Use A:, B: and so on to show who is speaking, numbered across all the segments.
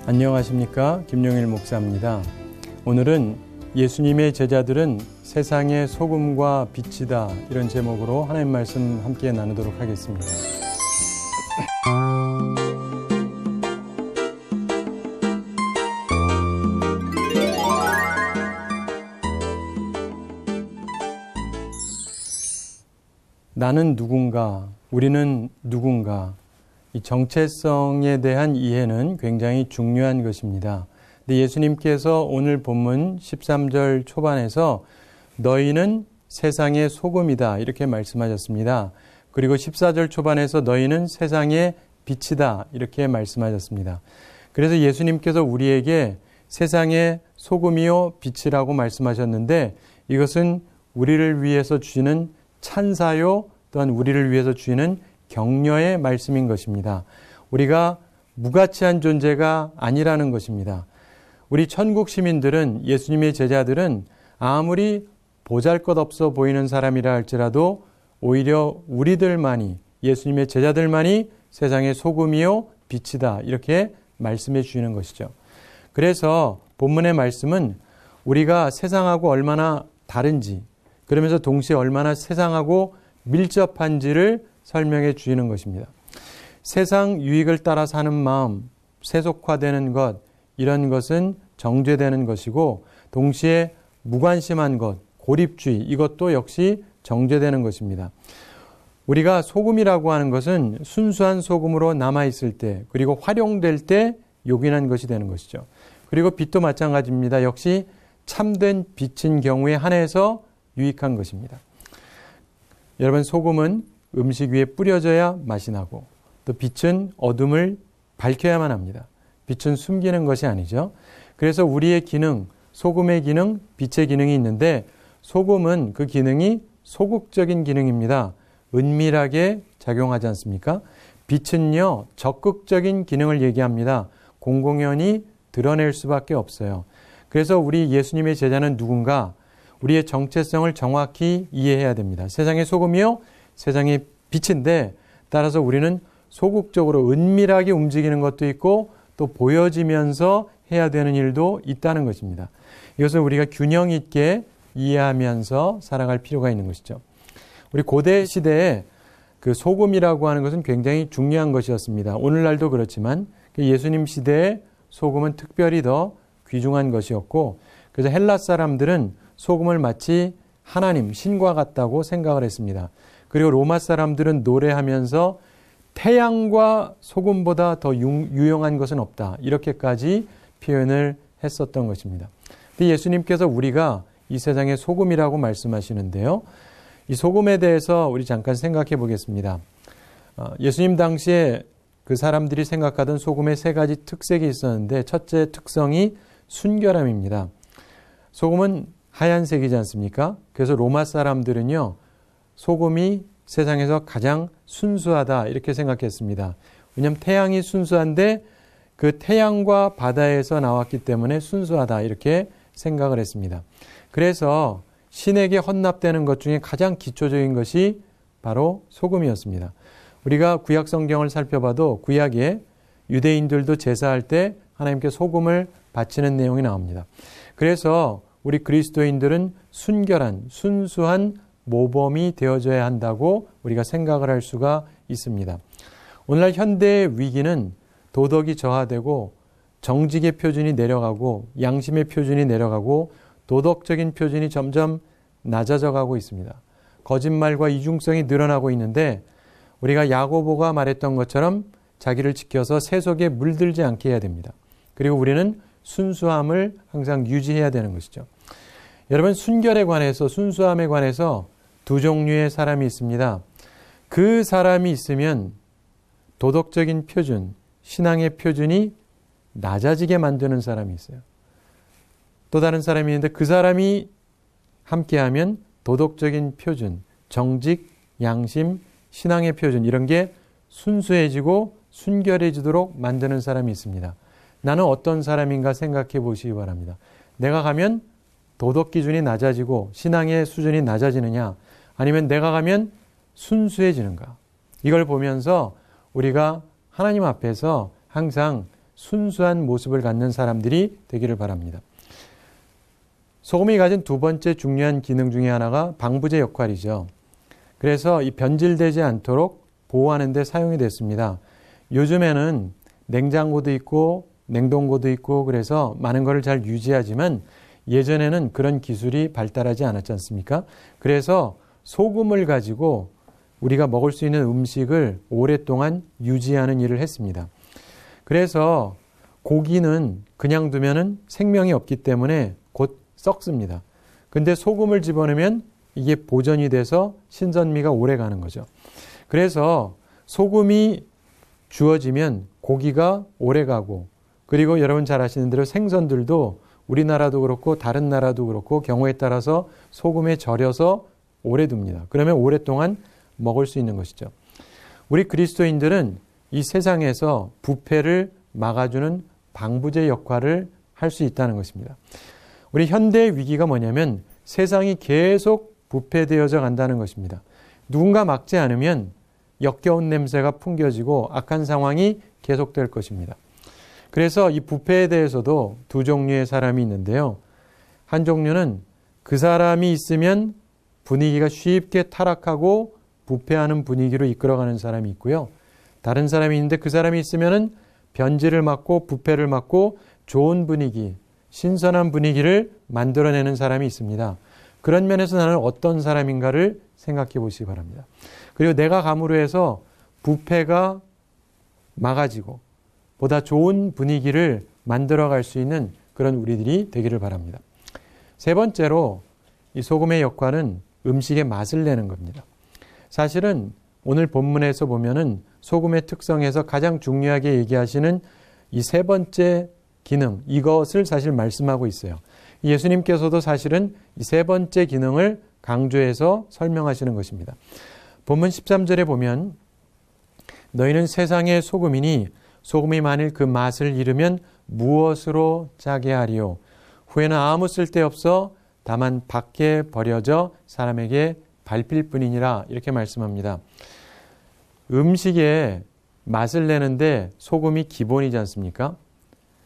A: 안녕하십니까? 김용일 목사입니다. 오늘은 예수님의 제자들은 세상의 소금과 빛이다, 이런 제목으로 하나님 말씀 함께 나누도록 하겠습니다. 나는 누군가, 우리는 누군가, 이 정체성에 대한 이해는 굉장히 중요한 것입니다. 근데 예수님께서 오늘 본문 13절 초반에서 너희는 세상의 소금이다, 이렇게 말씀하셨습니다. 그리고 14절 초반에서 너희는 세상의 빛이다, 이렇게 말씀하셨습니다. 그래서 예수님께서 우리에게 세상의 소금이요 빛이라고 말씀하셨는데, 이것은 우리를 위해서 주시는 찬사요, 또한 우리를 위해서 주시는 격려의 말씀인 것입니다. 우리가 무가치한 존재가 아니라는 것입니다. 우리 천국 시민들은, 예수님의 제자들은 아무리 보잘것없어 보이는 사람이라 할지라도 오히려 우리들만이, 예수님의 제자들만이 세상의 소금이요 빛이다, 이렇게 말씀해 주시는 것이죠. 그래서 본문의 말씀은 우리가 세상하고 얼마나 다른지, 그러면서 동시에 얼마나 세상하고 밀접한지를 설명해 주시는 것입니다. 세상 유익을 따라 사는 마음, 세속화되는 것, 이런 것은 정죄되는 것이고, 동시에 무관심한 것, 고립주의, 이것도 역시 정죄되는 것입니다. 우리가 소금이라고 하는 것은 순수한 소금으로 남아있을 때, 그리고 활용될 때 요긴한 것이 되는 것이죠. 그리고 빛도 마찬가지입니다. 역시 참된 빛인 경우에 한해서 유익한 것입니다. 여러분, 소금은 음식 위에 뿌려져야 맛이 나고, 또 빛은 어둠을 밝혀야만 합니다. 빛은 숨기는 것이 아니죠. 그래서 우리의 기능, 소금의 기능, 빛의 기능이 있는데, 소금은 그 기능이 소극적인 기능입니다. 은밀하게 작용하지 않습니까? 빛은요, 적극적인 기능을 얘기합니다. 공공연히 드러낼 수밖에 없어요. 그래서 우리 예수님의 제자는 누군가, 우리의 정체성을 정확히 이해해야 됩니다. 세상의 소금이요, 세상의 빛인데, 따라서 우리는 소극적으로 은밀하게 움직이는 것도 있고, 또 보여지면서 해야 되는 일도 있다는 것입니다. 이것을 우리가 균형 있게 이해하면서 살아갈 필요가 있는 것이죠. 우리 고대 시대에 그 소금이라고 하는 것은 굉장히 중요한 것이었습니다. 오늘날도 그렇지만 예수님 시대에 소금은 특별히 더 귀중한 것이었고, 그래서 헬라 사람들은 소금을 마치 하나님, 신과 같다고 생각을 했습니다. 그리고 로마 사람들은 노래하면서 태양과 소금보다 더 유용한 것은 없다, 이렇게까지 표현을 했었던 것입니다. 근데 예수님께서 우리가 이 세상의 소금이라고 말씀하시는데요. 이 소금에 대해서 우리 잠깐 생각해 보겠습니다. 예수님 당시에 그 사람들이 생각하던 소금의 세 가지 특색이 있었는데, 첫째 특성이 순결함입니다. 소금은 하얀색이지 않습니까? 그래서 로마 사람들은요, 소금이 세상에서 가장 순수하다, 이렇게 생각했습니다. 왜냐하면 태양이 순수한데 그 태양과 바다에서 나왔기 때문에 순수하다, 이렇게 생각을 했습니다. 그래서 신에게 헌납되는 것 중에 가장 기초적인 것이 바로 소금이었습니다. 우리가 구약 성경을 살펴봐도 구약에 유대인들도 제사할 때 하나님께 소금을 바치는 내용이 나옵니다. 그래서 우리 그리스도인들은 순결한, 순수한 모범이 되어져야 한다고 우리가 생각을 할 수가 있습니다. 오늘날 현대의 위기는 도덕이 저하되고 정직의 표준이 내려가고 양심의 표준이 내려가고 도덕적인 표준이 점점 낮아져 가고 있습니다. 거짓말과 이중성이 늘어나고 있는데, 우리가 야고보가 말했던 것처럼 자기를 지켜서 세속에 물들지 않게 해야 됩니다. 그리고 우리는 순수함을 항상 유지해야 되는 것이죠. 여러분, 순결에 관해서, 순수함에 관해서 두 종류의 사람이 있습니다. 그 사람이 있으면 도덕적인 표준, 신앙의 표준이 낮아지게 만드는 사람이 있어요. 또 다른 사람이 있는데, 그 사람이 함께하면 도덕적인 표준, 정직, 양심, 신앙의 표준, 이런 게 순수해지고 순결해지도록 만드는 사람이 있습니다. 나는 어떤 사람인가 생각해 보시기 바랍니다. 내가 가면 도덕 기준이 낮아지고 신앙의 수준이 낮아지느냐, 아니면 내가 가면 순수해지는가? 이걸 보면서 우리가 하나님 앞에서 항상 순수한 모습을 갖는 사람들이 되기를 바랍니다. 소금이 가진 두 번째 중요한 기능 중에 하나가 방부제 역할이죠. 그래서 이 변질되지 않도록 보호하는 데 사용이 됐습니다. 요즘에는 냉장고도 있고 냉동고도 있고 그래서 많은 것을 잘 유지하지만 예전에는 그런 기술이 발달하지 않았지 않습니까? 그래서 소금을 가지고 우리가 먹을 수 있는 음식을 오랫동안 유지하는 일을 했습니다. 그래서 고기는 그냥 두면은 생명이 없기 때문에 곧 썩습니다. 근데 소금을 집어넣으면 이게 보존이 돼서 신선미가 오래 가는 거죠. 그래서 소금이 주어지면 고기가 오래 가고, 그리고 여러분 잘 아시는 대로 생선들도 우리나라도 그렇고 다른 나라도 그렇고 경우에 따라서 소금에 절여서 오래 둡니다. 그러면 오랫동안 먹을 수 있는 것이죠. 우리 그리스도인들은 이 세상에서 부패를 막아주는 방부제 역할을 할 수 있다는 것입니다. 우리 현대의 위기가 뭐냐면 세상이 계속 부패되어져 간다는 것입니다. 누군가 막지 않으면 역겨운 냄새가 풍겨지고 악한 상황이 계속될 것입니다. 그래서 이 부패에 대해서도 두 종류의 사람이 있는데요. 한 종류는 그 사람이 있으면 분위기가 쉽게 타락하고 부패하는 분위기로 이끌어가는 사람이 있고요. 다른 사람이 있는데 그 사람이 있으면은 변질을 막고 부패를 막고 좋은 분위기, 신선한 분위기를 만들어내는 사람이 있습니다. 그런 면에서 나는 어떤 사람인가를 생각해 보시기 바랍니다. 그리고 내가 감으로 해서 부패가 막아지고 보다 좋은 분위기를 만들어갈 수 있는 그런 우리들이 되기를 바랍니다. 세 번째로 이 소금의 역할은 음식의 맛을 내는 겁니다. 사실은 오늘 본문에서 보면은 소금의 특성에서 가장 중요하게 얘기하시는 이 세 번째 기능, 이것을 사실 말씀하고 있어요. 예수님께서도 사실은 이 세 번째 기능을 강조해서 설명하시는 것입니다. 본문 13절에 보면 너희는 세상의 소금이니 소금이 만일 그 맛을 잃으면 무엇으로 짜게 하리요? 후에는 아무 쓸데없어 다만 밖에 버려져 사람에게 밟힐 뿐이니라, 이렇게 말씀합니다. 음식에 맛을 내는데 소금이 기본이지 않습니까?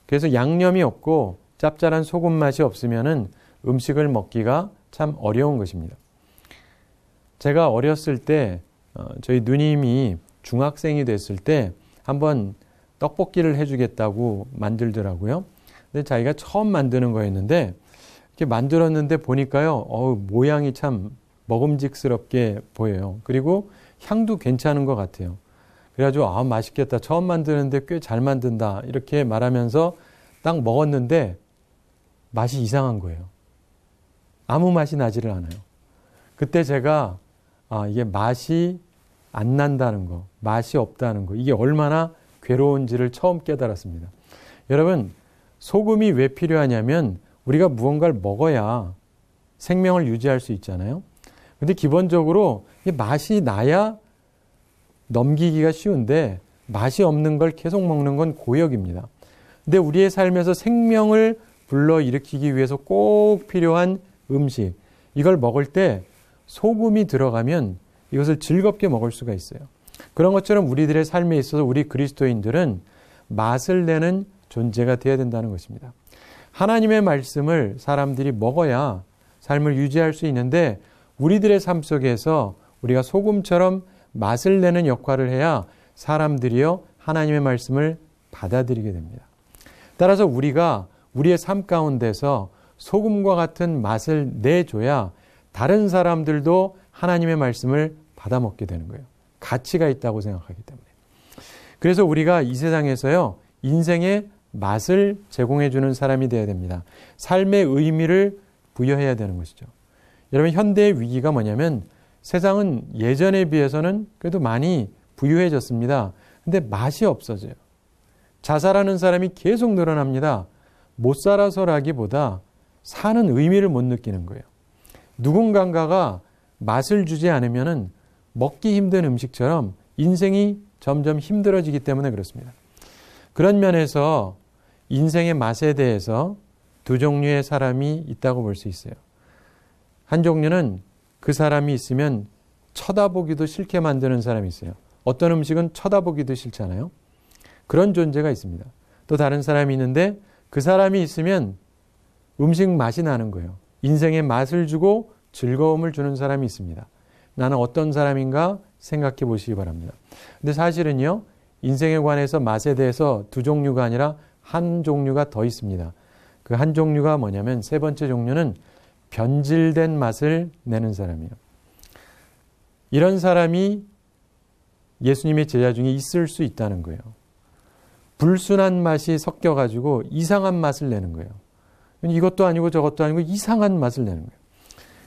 A: 그래서 양념이 없고 짭짤한 소금 맛이 없으면은 음식을 먹기가 참 어려운 것입니다. 제가 어렸을 때 저희 누님이 중학생이 됐을 때 한번 떡볶이를 해주겠다고 만들더라고요. 근데 자기가 처음 만드는 거였는데 이렇게 만들었는데 보니까요, 모양이 참 먹음직스럽게 보여요. 그리고 향도 괜찮은 것 같아요. 그래가지고 맛있겠다. 처음 만드는데 꽤 잘 만든다. 이렇게 말하면서 딱 먹었는데 맛이 이상한 거예요. 아무 맛이 나지를 않아요. 그때 제가 이게 맛이 안 난다는 거, 맛이 없다는 거, 이게 얼마나 괴로운지를 처음 깨달았습니다. 여러분, 소금이 왜 필요하냐면 우리가 무언가를 먹어야 생명을 유지할 수 있잖아요. 근데 기본적으로 맛이 나야 넘기기가 쉬운데 맛이 없는 걸 계속 먹는 건 고역입니다. 근데 우리의 삶에서 생명을 불러일으키기 위해서 꼭 필요한 음식, 이걸 먹을 때 소금이 들어가면 이것을 즐겁게 먹을 수가 있어요. 그런 것처럼 우리들의 삶에 있어서 우리 그리스도인들은 맛을 내는 존재가 되어야 된다는 것입니다. 하나님의 말씀을 사람들이 먹어야 삶을 유지할 수 있는데 우리들의 삶 속에서 우리가 소금처럼 맛을 내는 역할을 해야 사람들이요 하나님의 말씀을 받아들이게 됩니다. 따라서 우리가 우리의 삶 가운데서 소금과 같은 맛을 내줘야 다른 사람들도 하나님의 말씀을 받아먹게 되는 거예요. 가치가 있다고 생각하기 때문에. 그래서 우리가 이 세상에서요 인생의 맛을 제공해주는 사람이 되어야 됩니다. 삶의 의미를 부여해야 되는 것이죠. 여러분, 현대의 위기가 뭐냐면 세상은 예전에 비해서는 그래도 많이 부유해졌습니다. 근데 맛이 없어져요. 자살하는 사람이 계속 늘어납니다. 못 살아서라기보다 사는 의미를 못 느끼는 거예요. 누군가가 맛을 주지 않으면은 먹기 힘든 음식처럼 인생이 점점 힘들어지기 때문에 그렇습니다. 그런 면에서 인생의 맛에 대해서 두 종류의 사람이 있다고 볼 수 있어요. 한 종류는 그 사람이 있으면 쳐다보기도 싫게 만드는 사람이 있어요. 어떤 음식은 쳐다보기도 싫잖아요. 그런 존재가 있습니다. 또 다른 사람이 있는데 그 사람이 있으면 음식 맛이 나는 거예요. 인생의 맛을 주고 즐거움을 주는 사람이 있습니다. 나는 어떤 사람인가 생각해 보시기 바랍니다. 근데 사실은요, 인생에 관해서 맛에 대해서 두 종류가 아니라 한 종류가 더 있습니다. 그 한 종류가 뭐냐면 세 번째 종류는 변질된 맛을 내는 사람이에요. 이런 사람이 예수님의 제자 중에 있을 수 있다는 거예요. 불순한 맛이 섞여가지고 이상한 맛을 내는 거예요. 이것도 아니고 저것도 아니고 이상한 맛을 내는 거예요.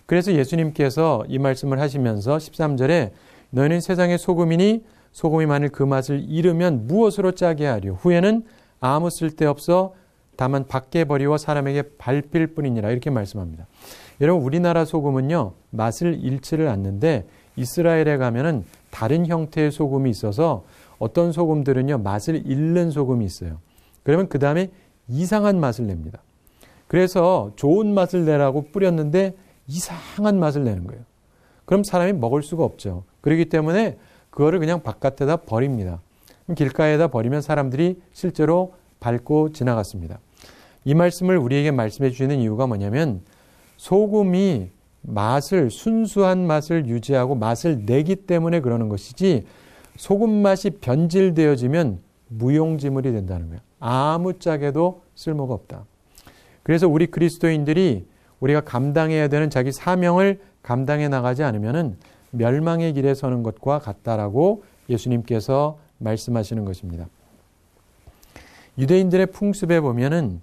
A: 그래서 예수님께서 이 말씀을 하시면서 13절에 너희는 세상의 소금이니 소금이 만일 그 맛을 잃으면 무엇으로 짜게 하리요. 후에는 아무 쓸데없어 다만 밖에 버리워 사람에게 밟힐 뿐이니라. 이렇게 말씀합니다. 여러분, 우리나라 소금은요, 맛을 잃지를 않는데 이스라엘에 가면은 다른 형태의 소금이 있어서 어떤 소금들은요, 맛을 잃는 소금이 있어요. 그러면 그 다음에 이상한 맛을 냅니다. 그래서 좋은 맛을 내라고 뿌렸는데 이상한 맛을 내는 거예요. 그럼 사람이 먹을 수가 없죠. 그렇기 때문에 그거를 그냥 바깥에다 버립니다. 길가에다 버리면 사람들이 실제로 밟고 지나갔습니다. 이 말씀을 우리에게 말씀해 주시는 이유가 뭐냐면 소금이 맛을, 순수한 맛을 유지하고 맛을 내기 때문에 그러는 것이지 소금 맛이 변질되어지면 무용지물이 된다는 거예요. 아무짝에도 쓸모가 없다. 그래서 우리 그리스도인들이 우리가 감당해야 되는 자기 사명을 감당해 나가지 않으면 멸망의 길에 서는 것과 같다라고 예수님께서 말씀하시는 것입니다. 유대인들의 풍습에 보면은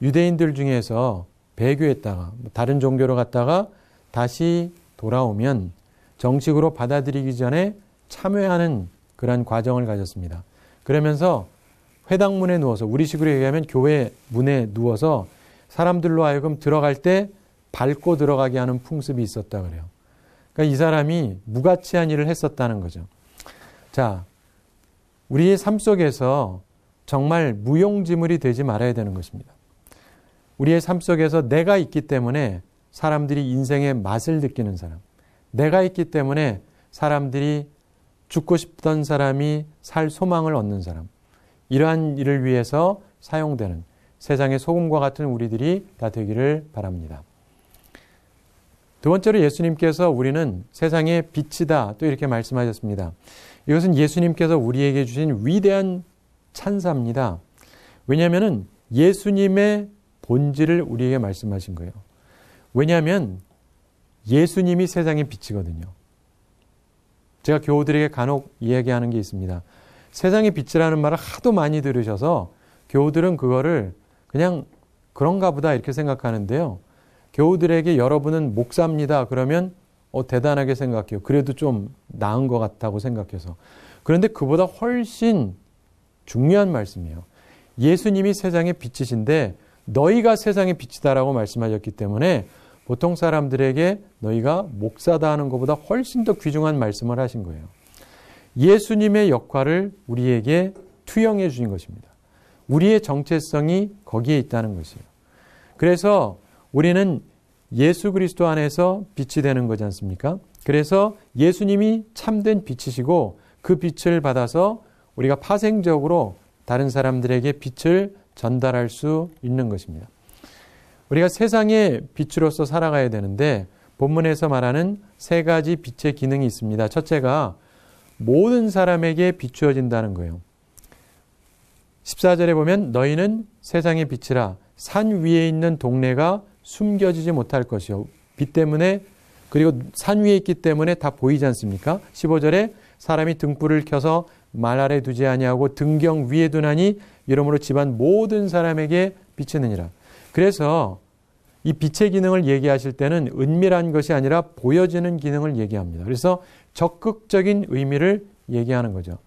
A: 유대인들 중에서 배교했다가 다른 종교로 갔다가 다시 돌아오면 정식으로 받아들이기 전에 참회하는 그런 과정을 가졌습니다. 그러면서 회당문에 누워서, 우리식으로 얘기하면 교회 문에 누워서 사람들로 하여금 들어갈 때 밟고 들어가게 하는 풍습이 있었다 그래요. 그러니까 이 사람이 무가치한 일을 했었다는 거죠. 자, 우리의 삶 속에서 정말 무용지물이 되지 말아야 되는 것입니다. 우리의 삶 속에서 내가 있기 때문에 사람들이 인생의 맛을 느끼는 사람, 내가 있기 때문에 사람들이 죽고 싶던 사람이 살 소망을 얻는 사람, 이러한 일을 위해서 사용되는 세상의 소금과 같은 우리들이 다 되기를 바랍니다. 두 번째로 예수님께서 우리는 세상의 빛이다 또 이렇게 말씀하셨습니다. 이것은 예수님께서 우리에게 주신 위대한 찬사입니다. 왜냐하면 예수님의 본질을 우리에게 말씀하신 거예요. 왜냐하면 예수님이 세상의 빛이거든요. 제가 교우들에게 간혹 이야기하는 게 있습니다. 세상의 빛이라는 말을 하도 많이 들으셔서 교우들은 그거를 그냥 그런가 보다 이렇게 생각하는데요. 교우들에게 여러분은 목사입니다. 그러면 대단하게 생각해요. 그래도 좀 나은 것 같다고 생각해서. 그런데 그보다 훨씬 중요한 말씀이에요. 예수님이 세상의 빛이신데 너희가 세상의 빛이다라고 말씀하셨기 때문에 보통 사람들에게 너희가 목사다 하는 것보다 훨씬 더 귀중한 말씀을 하신 거예요. 예수님의 역할을 우리에게 투영해 주신 것입니다. 우리의 정체성이 거기에 있다는 것이에요. 그래서 우리는 예수 그리스도 안에서 빛이 되는 거지 않습니까? 그래서 예수님이 참된 빛이시고 그 빛을 받아서 우리가 파생적으로 다른 사람들에게 빛을 전달할 수 있는 것입니다. 우리가 세상의 빛으로서 살아가야 되는데 본문에서 말하는 세 가지 빛의 기능이 있습니다. 첫째가 모든 사람에게 비추어진다는 거예요. 14절에 보면 너희는 세상의 빛이라 산 위에 있는 동네가 숨겨지지 못할 것이요. 빛 때문에, 그리고 산 위에 있기 때문에 다 보이지 않습니까? 15절에 사람이 등불을 켜서 말 아래 두지 아니하고 등경 위에 두나니 이러므로 집안 모든 사람에게 비치느니라. 그래서 이 빛의 기능을 얘기하실 때는 은밀한 것이 아니라 보여지는 기능을 얘기합니다. 그래서 적극적인 의미를 얘기하는 거죠.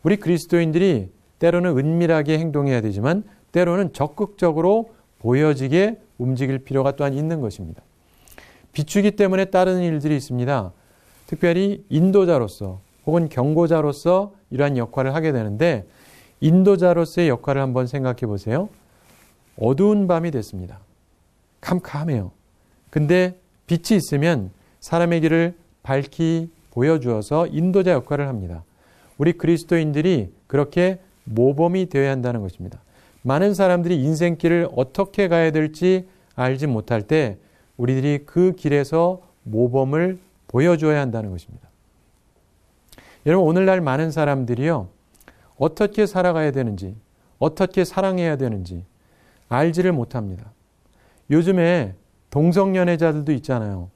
A: 우리 그리스도인들이 때로는 은밀하게 행동해야 되지만 때로는 적극적으로 보여지게 움직일 필요가 또한 있는 것입니다. 비추기 때문에 따르는 일들이 있습니다. 특별히 인도자로서 혹은 경고자로서 이러한 역할을 하게 되는데 인도자로서의 역할을 한번 생각해 보세요. 어두운 밤이 됐습니다. 캄캄해요. 근데 빛이 있으면 사람의 길을 밝히 보여주어서 인도자 역할을 합니다. 우리 그리스도인들이 그렇게 모범이 되어야 한다는 것입니다. 많은 사람들이 인생길을 어떻게 가야 될지 알지 못할 때 우리들이 그 길에서 모범을 보여줘야 한다는 것입니다. 여러분, 오늘날 많은 사람들이요, 어떻게 살아가야 되는지, 어떻게 사랑해야 되는지 알지를 못합니다. 요즘에 동성연애자들도 있잖아요.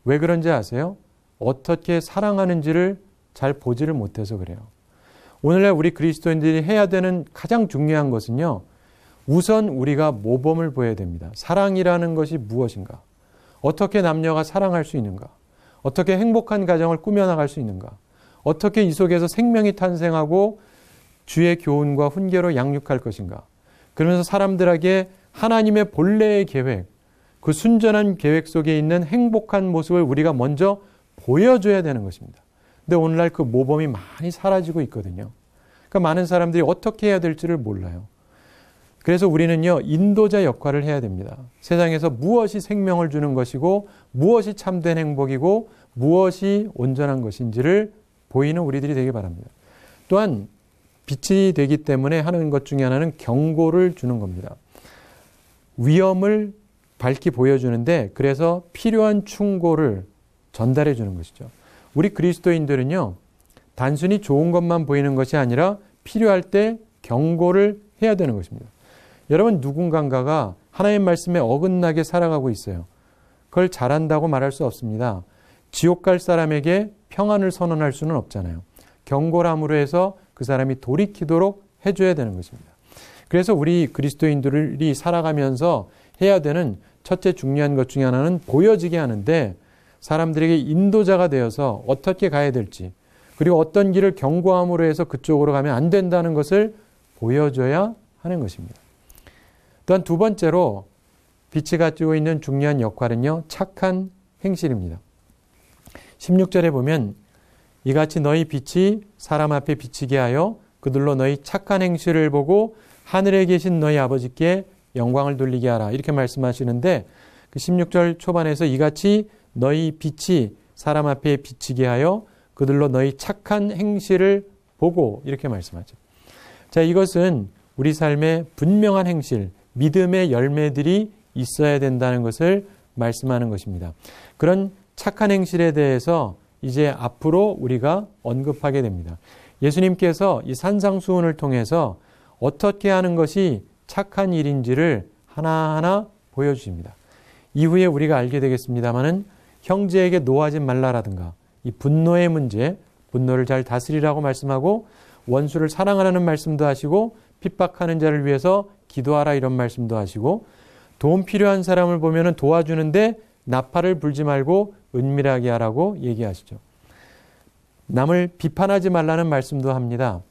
A: 왜 그런지 아세요? 어떻게 사랑하는지를 잘 보지를 못해서 그래요. 오늘날 우리 그리스도인들이 해야 되는 가장 중요한 것은요, 우선 우리가 모범을 보여야 됩니다. 사랑이라는 것이 무엇인가? 어떻게 남녀가 사랑할 수 있는가? 어떻게 행복한 가정을 꾸며나갈 수 있는가? 어떻게 이 속에서 생명이 탄생하고 주의 교훈과 훈계로 양육할 것인가? 그러면서 사람들에게 하나님의 본래의 계획, 그 순전한 계획 속에 있는 행복한 모습을 우리가 먼저 보여줘야 되는 것입니다. 근데 오늘날 그 모범이 많이 사라지고 있거든요. 그러니까 많은 사람들이 어떻게 해야 될지를 몰라요. 그래서 우리는요, 인도자 역할을 해야 됩니다. 세상에서 무엇이 생명을 주는 것이고 무엇이 참된 행복이고 무엇이 온전한 것인지를 보이는 우리들이 되기 바랍니다. 또한 빛이 되기 때문에 하는 것 중에 하나는 경고를 주는 겁니다. 위험을 밝히 보여주는데 그래서 필요한 충고를 전달해 주는 것이죠. 우리 그리스도인들은요, 단순히 좋은 것만 보이는 것이 아니라 필요할 때 경고를 해야 되는 것입니다. 여러분, 누군가가 하나님의 말씀에 어긋나게 살아가고 있어요. 그걸 잘한다고 말할 수 없습니다. 지옥 갈 사람에게 평안을 선언할 수는 없잖아요. 경고함으로 해서 그 사람이 돌이키도록 해줘야 되는 것입니다. 그래서 우리 그리스도인들이 살아가면서 해야 되는 첫째 중요한 것 중에 하나는 보여지게 하는데 사람들에게 인도자가 되어서 어떻게 가야 될지 그리고 어떤 길을 경고함으로 해서 그쪽으로 가면 안 된다는 것을 보여줘야 하는 것입니다. 또한 두 번째로 빛이 가지고 있는 중요한 역할은요, 착한 행실입니다. 16절에 보면 이같이 너희 빛이 사람 앞에 비치게 하여 그들로 너희 착한 행실을 보고 하늘에 계신 너희 아버지께 영광을 돌리게 하라. 이렇게 말씀하시는데 그 16절 초반에서 이같이 너희 빛이 사람 앞에 비치게 하여 그들로 너희 착한 행실을 보고 이렇게 말씀하죠. 자, 이것은 우리 삶의 분명한 행실, 믿음의 열매들이 있어야 된다는 것을 말씀하는 것입니다. 그런 착한 행실에 대해서 이제 앞으로 우리가 언급하게 됩니다. 예수님께서 이 산상수훈을 통해서 어떻게 하는 것이 착한 일인지를 하나하나 보여주십니다. 이후에 우리가 알게 되겠습니다마는 형제에게 노하지 말라라든가 이 분노의 문제, 분노를 잘 다스리라고 말씀하고 원수를 사랑하라는 말씀도 하시고 핍박하는 자를 위해서 기도하라 이런 말씀도 하시고 도움 필요한 사람을 보면 도와주는데 나팔을 불지 말고 은밀하게 하라고 얘기하시죠. 남을 비판하지 말라는 말씀도 합니다.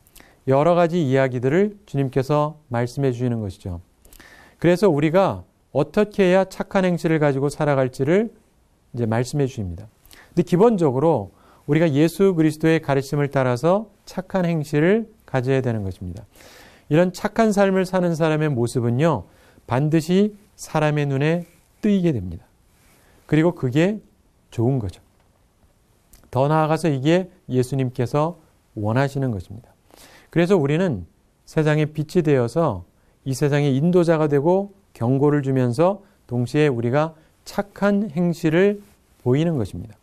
A: 여러 가지 이야기들을 주님께서 말씀해 주시는 것이죠. 그래서 우리가 어떻게 해야 착한 행실을 가지고 살아갈지를 이제 말씀해 주십니다. 근데 기본적으로 우리가 예수 그리스도의 가르침을 따라서 착한 행실을 가져야 되는 것입니다. 이런 착한 삶을 사는 사람의 모습은요, 반드시 사람의 눈에 뜨이게 됩니다. 그리고 그게 좋은 거죠. 더 나아가서 이게 예수님께서 원하시는 것입니다. 그래서 우리는 세상의 빛이 되어서 이 세상의 인도자가 되고 경고를 주면서 동시에 우리가 착한 행실을 보이는 것입니다.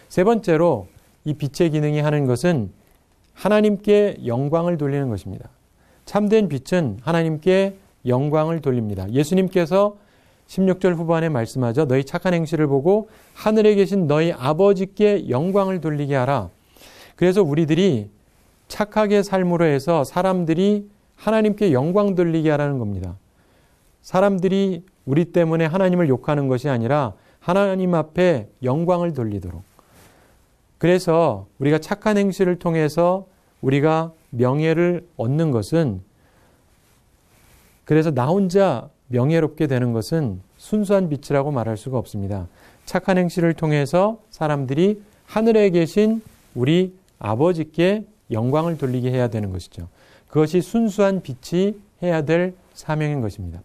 A: 세 번째로 이 빛의 기능이 하는 것은 하나님께 영광을 돌리는 것입니다. 참된 빛은 하나님께 영광을 돌립니다. 예수님께서 16절 후반에 말씀하죠. 너희 착한 행실을 보고 하늘에 계신 너희 아버지께 영광을 돌리게 하라. 그래서 우리들이 착하게 삶으로 해서 사람들이 하나님께 영광 돌리게 하라는 겁니다. 사람들이 우리 때문에 하나님을 욕하는 것이 아니라 하나님 앞에 영광을 돌리도록. 그래서 우리가 착한 행실을 통해서 우리가 명예를 얻는 것은, 그래서 나 혼자 명예롭게 되는 것은 순수한 빛이라고 말할 수가 없습니다. 착한 행실을 통해서 사람들이 하늘에 계신 우리 아버지께 영광을 돌리게 해야 되는 것이죠. 그것이 순수한 빛이 해야 될 사명인 것입니다.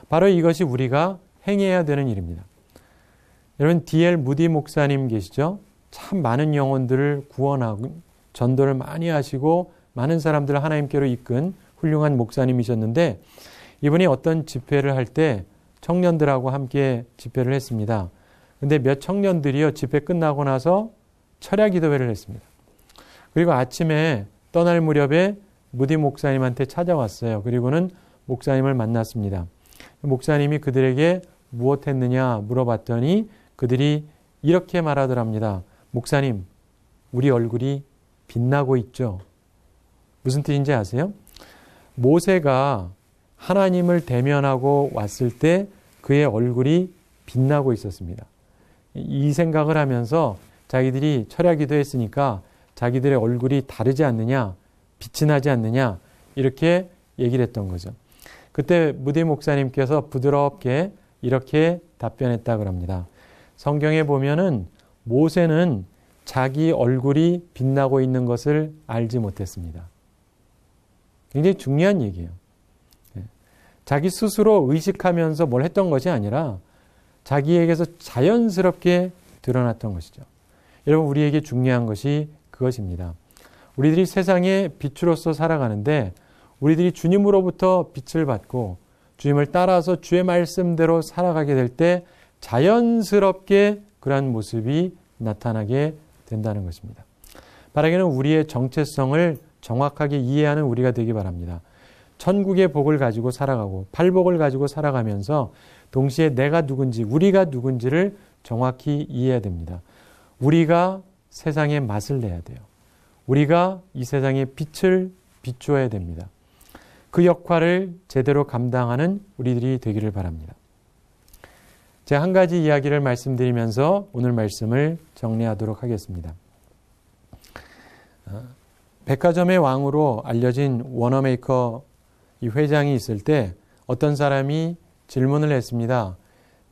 A: 바로 이것이 우리가 행해야 되는 일입니다. 여러분, D.L. 무디 목사님 계시죠? 참 많은 영혼들을 구원하고 전도를 많이 하시고 많은 사람들을 하나님께로 이끈 훌륭한 목사님이셨는데, 이분이 어떤 집회를 할 때 청년들하고 함께 집회를 했습니다. 근데 몇 청년들이요, 집회 끝나고 나서 철야 기도회를 했습니다. 그리고 아침에 떠날 무렵에 무디 목사님한테 찾아왔어요. 그리고는 목사님을 만났습니다. 목사님이 그들에게 무엇 했느냐 물어봤더니 그들이 이렇게 말하더랍니다. 목사님, 우리 얼굴이 빛나고 있죠. 무슨 뜻인지 아세요? 모세가 하나님을 대면하고 왔을 때 그의 얼굴이 빛나고 있었습니다. 이 생각을 하면서 자기들이 철야 기도했으니까 자기들의 얼굴이 다르지 않느냐, 빛이 나지 않느냐, 이렇게 얘기를 했던 거죠. 그때 무디 목사님께서 부드럽게 이렇게 답변했다 그럽니다. 성경에 보면은 모세는 자기 얼굴이 빛나고 있는 것을 알지 못했습니다. 굉장히 중요한 얘기예요. 자기 스스로 의식하면서 뭘 했던 것이 아니라 자기에게서 자연스럽게 드러났던 것이죠. 여러분, 우리에게 중요한 것이 그것입니다. 우리들이 세상의 빛으로서 살아가는데 우리들이 주님으로부터 빛을 받고 주님을 따라서 주의 말씀대로 살아가게 될 때 자연스럽게 그러한 모습이 나타나게 된다는 것입니다. 바라기는 우리의 정체성을 정확하게 이해하는 우리가 되기 바랍니다. 천국의 복을 가지고 살아가고 팔복을 가지고 살아가면서 동시에 내가 누군지, 우리가 누군지를 정확히 이해해야 됩니다. 우리가 세상에 맛을 내야 돼요. 우리가 이 세상에 빛을 비추어야 됩니다. 그 역할을 제대로 감당하는 우리들이 되기를 바랍니다. 제가 한 가지 이야기를 말씀드리면서 오늘 말씀을 정리하도록 하겠습니다. 백화점의 왕으로 알려진 워너메이커 이 회장이 있을 때 어떤 사람이 질문을 했습니다.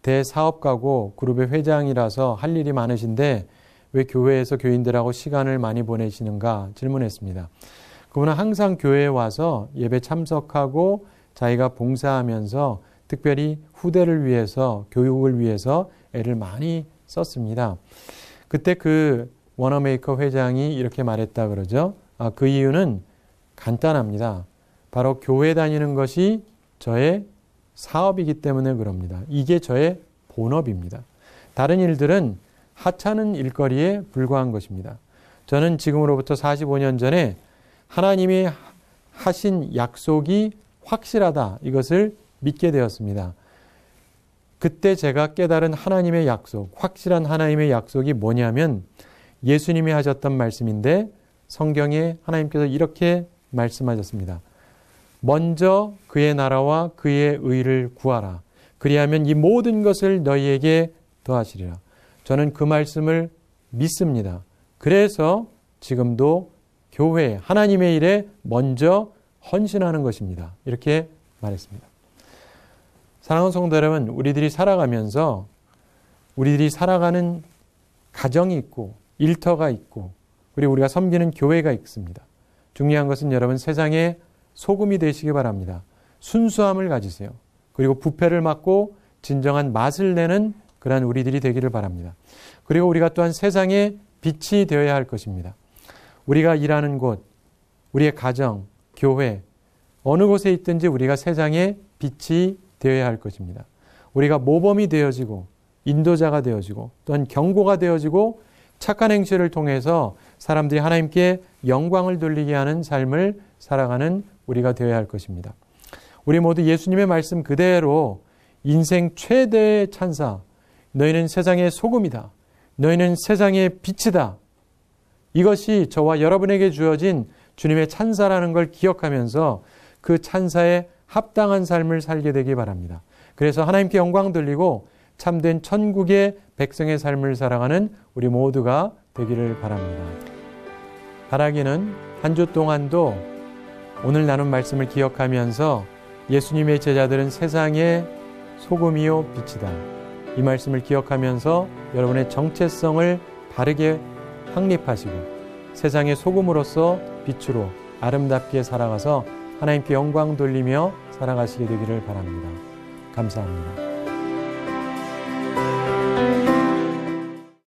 A: 대사업가고 그룹의 회장이라서 할 일이 많으신데 왜 교회에서 교인들하고 시간을 많이 보내시는가 질문했습니다. 그분은 항상 교회에 와서 예배 참석하고 자기가 봉사하면서 특별히 후대를 위해서, 교육을 위해서 애를 많이 썼습니다. 그때 그 워너메이커 회장이 이렇게 말했다 그러죠. 그 이유는 간단합니다. 바로 교회 다니는 것이 저의 사업이기 때문에 그럽니다. 이게 저의 본업입니다. 다른 일들은 하찮은 일거리에 불과한 것입니다. 저는 지금으로부터 45년 전에 하나님이 하신 약속이 확실하다, 이것을 믿게 되었습니다. 그때 제가 깨달은 하나님의 약속, 확실한 하나님의 약속이 뭐냐면 예수님이 하셨던 말씀인데 성경에 하나님께서 이렇게 말씀하셨습니다. 먼저 그의 나라와 그의 의를 구하라. 그리하면 이 모든 것을 너희에게 더하시리라. 저는 그 말씀을 믿습니다. 그래서 지금도 교회, 하나님의 일에 먼저 헌신하는 것입니다. 이렇게 말했습니다. 사랑하는 성도 여러분, 우리들이 살아가면서 우리들이 살아가는 가정이 있고 일터가 있고 그리고 우리가 섬기는 교회가 있습니다. 중요한 것은 여러분 세상의 소금이 되시기 바랍니다. 순수함을 가지세요. 그리고 부패를 막고 진정한 맛을 내는 그러한 우리들이 되기를 바랍니다. 그리고 우리가 또한 세상의 빛이 되어야 할 것입니다. 우리가 일하는 곳, 우리의 가정, 교회, 어느 곳에 있든지 우리가 세상의 빛이 되어야 할 것입니다. 우리가 모범이 되어지고 인도자가 되어지고 또한 경고가 되어지고 착한 행실을 통해서 사람들이 하나님께 영광을 돌리게 하는 삶을 살아가는 우리가 되어야 할 것입니다. 우리 모두 예수님의 말씀 그대로 인생 최대의 찬사, 너희는 세상의 소금이다. 너희는 세상의 빛이다. 이것이 저와 여러분에게 주어진 주님의 찬사라는 걸 기억하면서 그 찬사에 합당한 삶을 살게 되기 바랍니다. 그래서 하나님께 영광 돌리고 참된 천국의 백성의 삶을 살아가는 우리 모두가 되기를 바랍니다. 바라기는 한 주 동안도 오늘 나눈 말씀을 기억하면서 예수님의 제자들은 세상의 소금이요 빛이다. 이 말씀을 기억하면서 여러분의 정체성을 바르게 확립하시고 세상의 소금으로서 빛으로 아름답게 살아가서 하나님께 영광 돌리며 살아가시게 되기를 바랍니다. 감사합니다.